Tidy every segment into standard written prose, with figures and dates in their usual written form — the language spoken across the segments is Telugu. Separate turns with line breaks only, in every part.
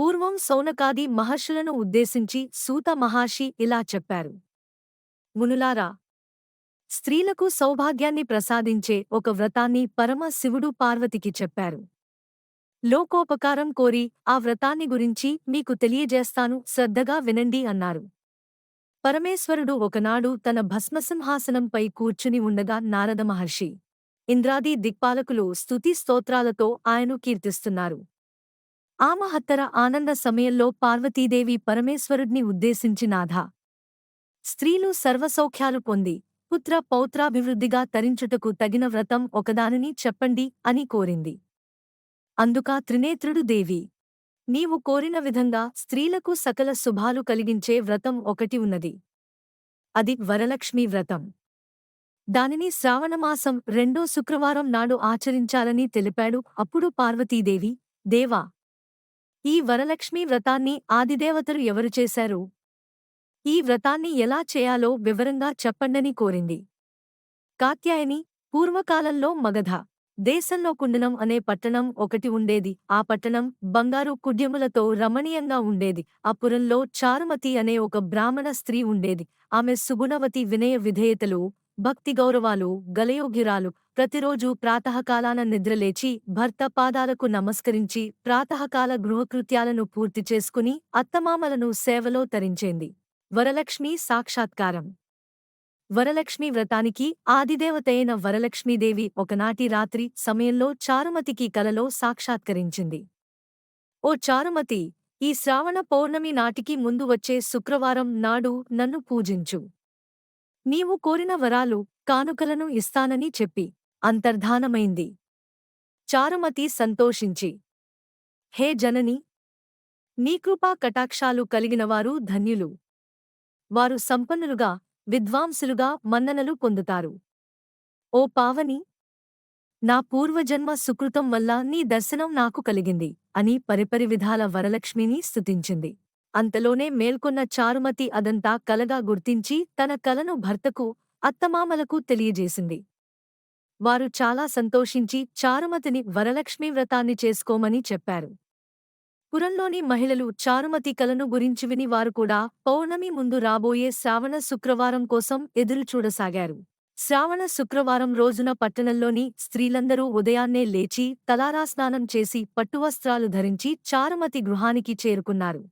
పూర్వం సౌనకాది మహర్షులను ఉద్దేశించి సూత మహర్షి ఇలా చెప్పారు. మునులారా, స్త్రీలకు సౌభాగ్యాన్ని ప్రసాదించే ఒక వ్రతాన్ని పరమ శివుడు పార్వతికి చెప్పారు. లోకోపకారం కోరి ఆ వ్రతాన్ని గురించి మీకు తెలియజేస్తాను, శ్రద్ధగా వినండి అన్నారు. పరమేశ్వరుడు ఒకనాడు తన భస్మసింహాసనంపై కూర్చుని ఉండగా నారద మహర్షి, ఇంద్రాది దిక్పాలకులు స్తుతి స్తోత్రాలతో ఆయను కీర్తిస్తున్నారు. ఆ మహత్తర ఆనంద సమయంలో పార్వతీదేవి పరమేశ్వరుడ్ని ఉద్దేశించి, నాథా, స్త్రీలు సర్వసౌఖ్యాలు పొంది పుత్ర పౌత్రాభివృద్ధిగా తరించుటకు తగిన వ్రతం ఒకదానిని చెప్పండి అని కోరింది. అందుకా త్రినేత్రుడు, దేవి, నీవు కోరిన విధంగా స్త్రీలకు సకల శుభాలు కలిగించే వ్రతం ఒకటి ఉన్నది. అది వరలక్ష్మీ వ్రతం. దానిని శ్రావణమాసం 2వ శుక్రవారం నాడు ఆచరించాలని తెలిపాడు. అప్పుడు పార్వతీదేవి, దేవా, ఈ వరలక్ష్మీ వ్రతాన్ని ఆదిదేవతలు ఎవరు చేశారు? ఈ వ్రతాన్ని ఎలా చేయాలో వివరంగా చెప్పండని కోరింది. కాత్యాయని, పూర్వకాలంలో మగధ దేశంలో కుండలం అనే పట్టణం ఒకటి ఉండేది. ఆ పట్టణం బంగారు కుడ్యములతో రమణీయంగా ఉండేది. ఆ పురంలో చారుమతి అనే ఒక బ్రాహ్మణ స్త్రీ ఉండేది. ఆమె సుగుణవతి, వినయ విధేయతలు, భక్తి గౌరవాలు గలయోగ్యురాలు. ప్రతిరోజూ ప్రాతకాలాన నిద్రలేచి భర్త పాదాలకు నమస్కరించి ప్రాతకాల గృహకృత్యాలను పూర్తి చేసుకుని అత్తమామలను సేవలో తరించేంది. వరలక్ష్మీ సాక్షాత్కారం. వరలక్ష్మీ వ్రతానికి ఆదిదేవతయైన వరలక్ష్మీదేవి ఒకనాటి రాత్రి సమయంలో చారుమతికి కలలో సాక్షాత్కరించింది. ఓ చారుమతి, ఈ శ్రావణ పౌర్ణమి నాటికి ముందు వచ్చే శుక్రవారం నాడు నన్ను పూజించు. నీవు కోరిన వరాలు, కానుకలను ఇస్తానని చెప్పి అంతర్ధానమైంది. చారుమతి సంతోషించి, హే జనని, నీ కృపా కటాక్షాలు కలిగినవారు ధన్యులు. వారు సంపన్నులుగా, విద్వాంసులుగా మన్ననలు పొందుతారు. ఓ పావని, నా పూర్వజన్మ సుకృతం వల్ల నీ దర్శనం నాకు కలిగింది అని పరిపరి విధాల వరలక్ష్మిని స్తుతించింది. అంతలోనే మేల్కొన్న చారుమతి అదంతా కలగా గుర్తించి తన కలను భర్తకు, అత్తమామలకు తెలియజేసింది. వారు చాలా సంతోషించి చారుమతిని వరలక్ష్మీ వ్రతాన్ని చేసుకోమని చెప్పారు. పురంలోని మహిళలు చారుమతి కలను గురించి విని వారు కూడా పౌర్ణమి ముందు రాబోయే శ్రావణ శుక్రవారం కోసం ఎదురుచూడసాగారు. శ్రావణ శుక్రవారం రోజున పట్టణంలోని స్త్రీలందరూ ఉదయాన్నే లేచి తలారాస్నానం చేసి పట్టువస్త్రాలు ధరించి చారుమతి గృహానికి చేరుకున్నారు.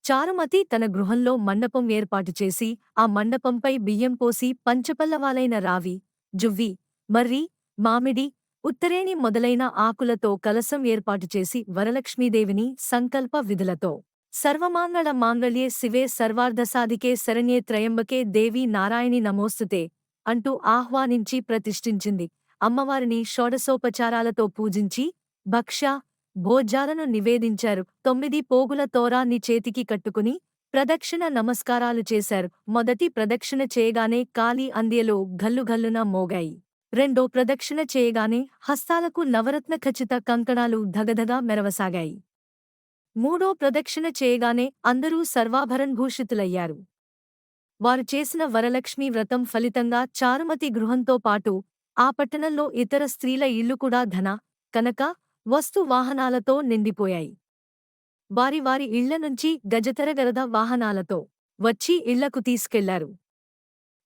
చారుమతి తన గృహంలో మండపం ఏర్పాటు చేసి ఆ మండపంపై బియ్యం పోసి పంచపల్లవాలైన రావి, జువ్వి, మర్రి, మామిడి, ఉత్తరేణి మొదలైన ఆకులతో కలశం ఏర్పాటు చేసి వరలక్ష్మీదేవిని సంకల్ప విధులతో సర్వమాంగళ మాంగళ్యే శివే సర్వార్ధసాధికే శరణ్యే త్రయంబకే దేవీ నారాయణి నమోస్తుతే అంటూ ఆహ్వానించి ప్రతిష్ఠించింది. అమ్మవారిని షోడశోపచారాలతో పూజించి భక్ష్య, భోజ్యాలను నివేదించారు. 9 పోగుల తోరాన్ని చేతికి కట్టుకుని ప్రదక్షిణ నమస్కారాలు చేశారు. మొదటి ప్రదక్షిణ చేయగానే కాలి అంద్యలో ఘల్లుఘల్లున మోగాయి. రెండో ప్రదక్షిణ చేయగానే హస్తాలకు నవరత్న ఖచ్చిత కంకణాలు ధగధగా మెరవసాగాయి. మూడో ప్రదక్షిణ చేయగానే అందరూ సర్వాభరణభూషితులయ్యారు. వారు చేసిన వరలక్ష్మీ వ్రతం ఫలితంగా చారుమతి గృహంతో పాటు ఆ పట్టణంలో ఇతర స్త్రీల ఇళ్లు కూడా ధన, కనక, వస్తు వాహనాలతో నిండిపోయాయి. వారి వారి ఇళ్ల నుంచి గజతరగరద వాహనాలతో వచ్చి ఇళ్లకు తీసుకెళ్లారు.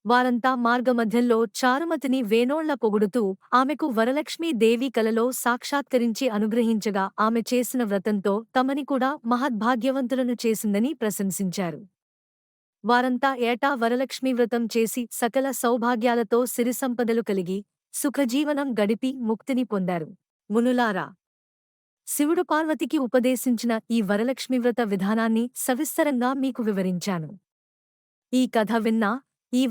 వారంతా మార్గమధ్యంలో చారుమతిని వేనోళ్ల పొగుడుతూ ఆమెకు వరలక్ష్మీ దేవి కలలో సాక్షాత్కరించి అనుగ్రహించగా ఆమె చేసిన వ్రతంతో తమని కూడా మహద్భాగ్యవంతులను చేసిందని ప్రశంసించారు. వారంతా ఏటా వరలక్ష్మీ వ్రతం చేసి సకల సౌభాగ్యాలతో సిరిసంపదలు కలిగి సుఖజీవనం గడిపి ముక్తిని పొందారు. మునులారా, శివుడు పార్వతికి ఉపదేశించిన ఈ వరలక్ష్మీవ్రత విధానాన్ని సవిస్తరంగా మీకు వివరించాను. ఈ కథ విన్నా, ఈ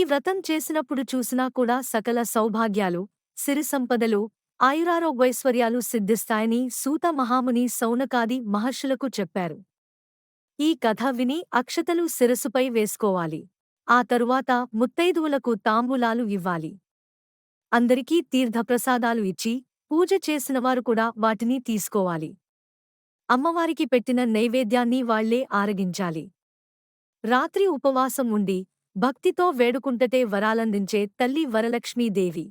వ్రతం చేసినప్పుడు చూసినా కూడా సకల సౌభాగ్యాలు, సిరిసంపదలు, ఆయురారోగ్యైశ్వర్యాలు సిద్ధిస్తాయని సూత మహాముని సౌనకాది మహర్షులకు చెప్పారు. ఈ కథ విని అక్షతలు శిరసుపై వేసుకోవాలి. ఆ తరువాత ముత్తైదువులకు తాంబూలాలు ఇవ్వాలి. అందరికీ తీర్థప్రసాదాలు ఇచ్చి పూజ చేసినవారు కూడా వాటిని తీసుకోవాలి. అమ్మవారికి పెట్టిన నైవేద్యాన్ని వాళ్లే ఆరగించాలి. రాత్రి ఉపవాసం ఉండి భక్తితో వేడుకుంటటే వరాలందించే తల్లి వరలక్ష్మీదేవి.